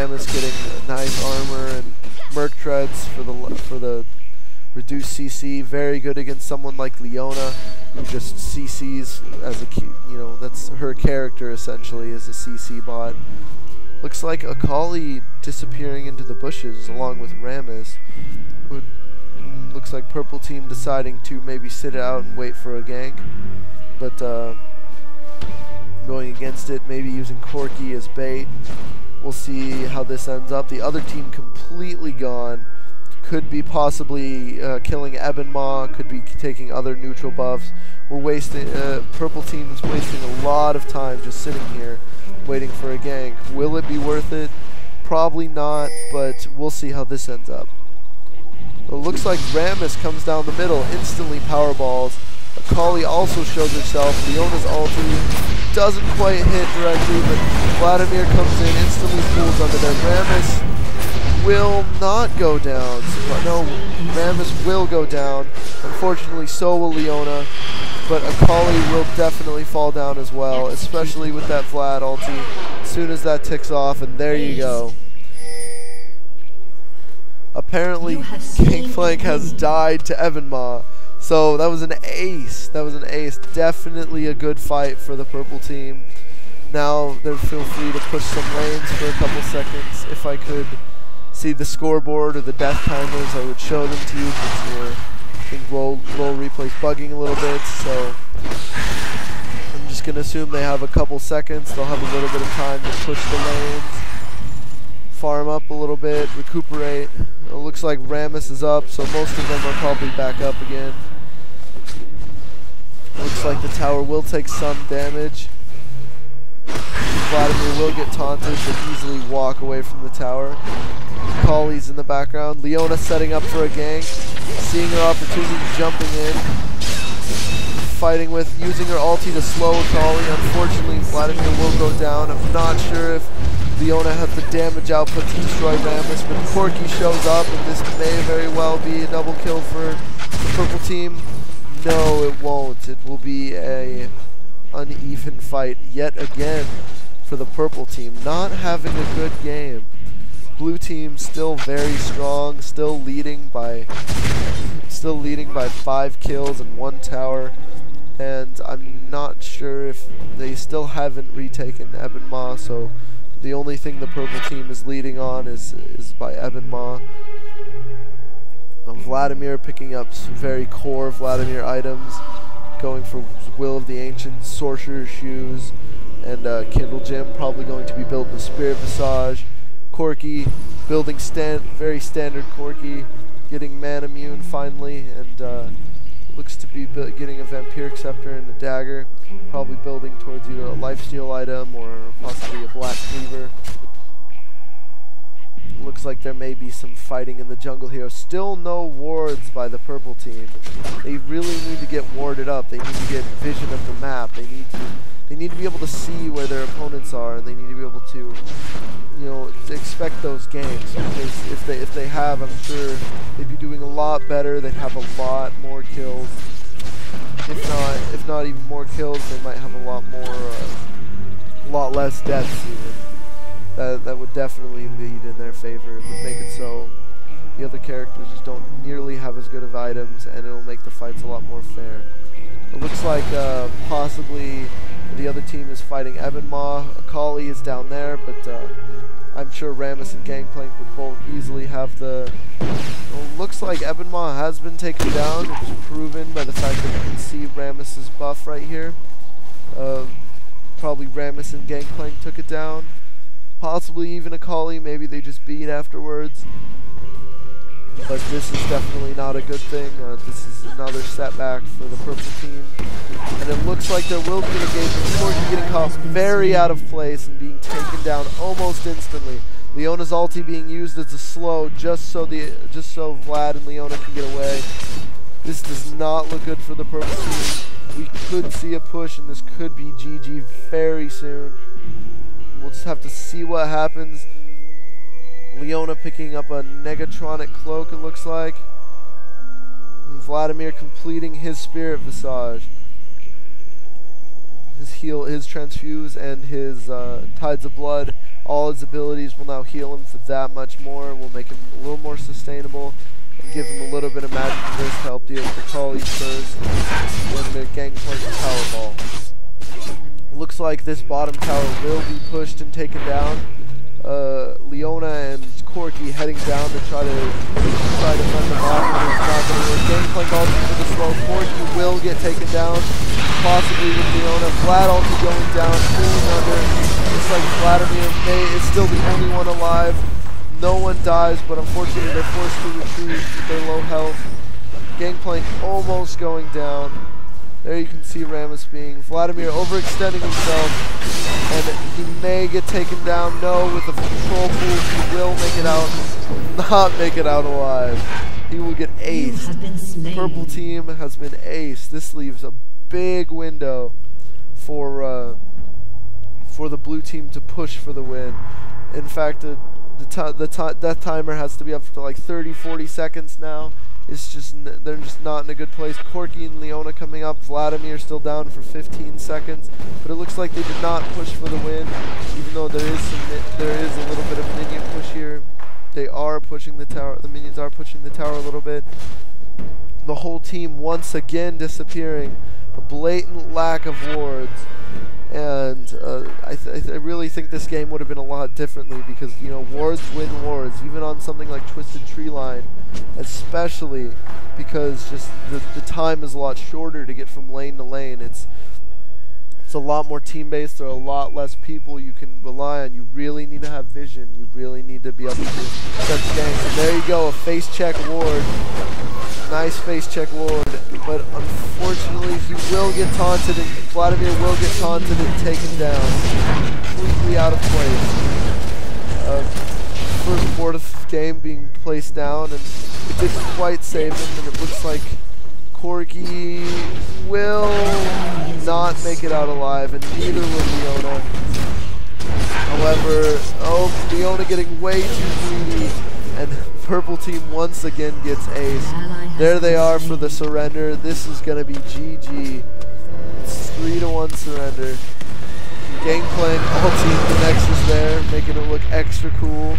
Rammus getting nice armor and Merc Treads for the reduced CC. Very good against someone like Leona, who just CCs as a, you know, that's her character essentially, as a CC bot. Looks like Akali disappearing into the bushes along with Rammus. Looks like purple team deciding to maybe sit out and wait for a gank, but going against it, maybe using Corki as bait. We'll see how this ends up. The other team completely gone. Could be possibly killing Ebon Maw, could be taking other neutral buffs. We're wasting, purple team is wasting a lot of time just sitting here waiting for a gank. Will it be worth it? Probably not, but we'll see how this ends up. It looks like Rammus comes down the middle, instantly powerballs. Akali also shows herself. Leona's ulti doesn't quite hit directly, but Vladimir comes in, instantly pulls under there. Rammus will not go down. No, Rammus will go down. Unfortunately, so will Leona, but Akali will definitely fall down as well, especially with that Vlad ulti. As soon as that ticks off, and there you go. Apparently, Gangplank has died to Ebon Maw. So that was an ace. That was an ace. Definitely a good fight for the purple team. Now they feel free to push some lanes for a couple seconds. If I could see the scoreboard or the death timers, I would show them to you. But I think roll replay's bugging a little bit, so I'm just gonna assume they have a couple seconds. They'll have a little bit of time to push the lanes, farm up a little bit, recuperate. It looks like Rammus is up, so most of them are probably back up again. Looks like the tower will take some damage. Vladimir will get taunted, but easily walk away from the tower. Akali's in the background. Leona setting up for a gank, seeing her opportunity, jumping in, fighting with, using her ulti to slow Akali. Unfortunately, Vladimir will go down. I'm not sure if Leona has the damage output to destroy Rammus, but Corki shows up, and this may very well be a double kill for the purple team. No, it won't. It will be a uneven fight yet again for the purple team. Not having a good game. Blue team still very strong, still leading by 5 kills and 1 tower. And I'm not sure if they still haven't retaken Ebon Maw, so the only thing the purple team is leading on is by Ebon Maw. Vladimir picking up some very core Vladimir items, going for Will of the Ancients, Sorcerer's Shoes, and Kindle Gem, probably going to be built with Spirit Visage. Corki building very standard Corki, getting Man Immune finally, and looks to be getting a Vampiric Scepter and a dagger, probably building towards either a lifesteal item or possibly a Black Cleaver. Looks like there may be some fighting in the jungle here. Still no wards by the purple team. They really need to get warded up. They need to get vision of the map. They need to be able to see where their opponents are, and they need to be able to, you know, to expect those games. Because if they have, I'm sure they'd be doing a lot better. They'd have a lot more kills. If not even more kills, they might have a lot less deaths even. That would definitely lead in their favor. It would make it so the other characters just don't nearly have as good of items, and it'll make the fights a lot more fair. It looks like possibly the other team is fighting Ebon Maw. Akali is down there, but I'm sure Rammus and Gangplank would both easily have the... Well, looks like Ebon Maw has been taken down, which is proven by the fact that you can see Rammus's buff right here. Probably Rammus and Gangplank took it down. Possibly even Akali, maybe they just beat afterwards. But this is definitely not a good thing. This is another setback for the purple team. And it looks like there will be an engagement. Corki getting caught very out of place and being taken down almost instantly. Leona's ulti being used as a slow just so Vlad and Leona can get away. This does not look good for the purple team. We could see a push, and this could be GG very soon. We'll just have to see what happens. Leona picking up a Negatronic cloak, it looks like. And Vladimir completing his Spirit Visage. His transfuse and his Tides of Blood All his abilities will now heal him for that much more. Will make him a little more sustainable and give him a little bit of magic resist to help deal with the Kali's first. Then the Gangplank Power Ball. Looks like this bottom tower will be pushed and taken down. Leona and Corky heading down to try to fend them off, but it's not going to work. Gangplank ulti for the slow. Corky will get taken down, possibly with Leona. Vlad ulti going down, cooling under. Looks like Vladimir is still the only one alive. No one dies, but unfortunately they're forced to retreat with their low health. Gangplank almost going down. There you can see Rammus being Vladimir overextending himself, and he may get taken down. No, with the control pool, he will make it out. Not make it out alive. He will get aced. Purple team has been aced. This leaves a big window for the blue team to push for the win. In fact, the death timer has to be up to like 30-40 seconds now. It's just they're just not in a good place. Corky and Leona coming up. Vladimir still down for 15 seconds, but it looks like they did not push for the win, even though there is a little bit of minion push here. They are pushing the tower. The minions are pushing the tower a little bit. The whole team once again disappearing. A blatant lack of wards. And I really think this game would have been a lot differently because, you know, wards win wards, even on something like Twisted Treeline, especially because just the time is a lot shorter to get from lane to lane. It's a lot more team-based. There are a lot less people you can rely on. You really need to have vision. You really need to be able to sense ganks. And there you go, a face check ward. Nice face check ward, but unfortunately he will get taunted, and Vladimir will get taunted and taken down. Completely out of place. First board of the game being placed down, and it didn't quite save him, and it looks like Corky will not make it out alive, and neither will Leona. However, oh, Leona getting way too greedy, and purple team once again gets ace. There they are for the surrender. This is going to be GG. It's 3-1 surrender. Gangplank ulting the Nexus there, making it look extra cool.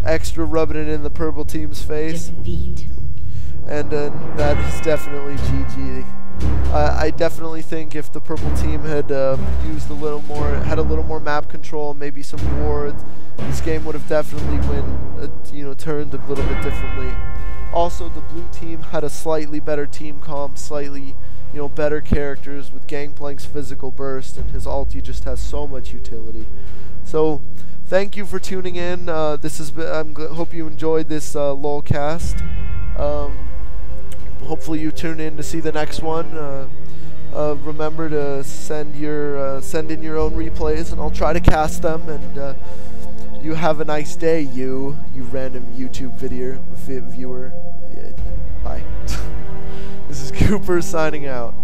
Extra rubbing it in the purple team's face. And that is definitely GG. I definitely think if the purple team had used a little more map control, maybe some wards, this game would have definitely turned a little bit differently. Also, the blue team had a slightly better team comp, slightly, better characters with Gangplank's physical burst, and his ulti just has so much utility. So, thank you for tuning in. Hope you enjoyed this LOLcast. Hopefully you tune in to see the next one. Remember to send in your own replays, and I'll try to cast them. And you have a nice day, you random YouTube viewer. Yeah, bye. This is Cooper signing out.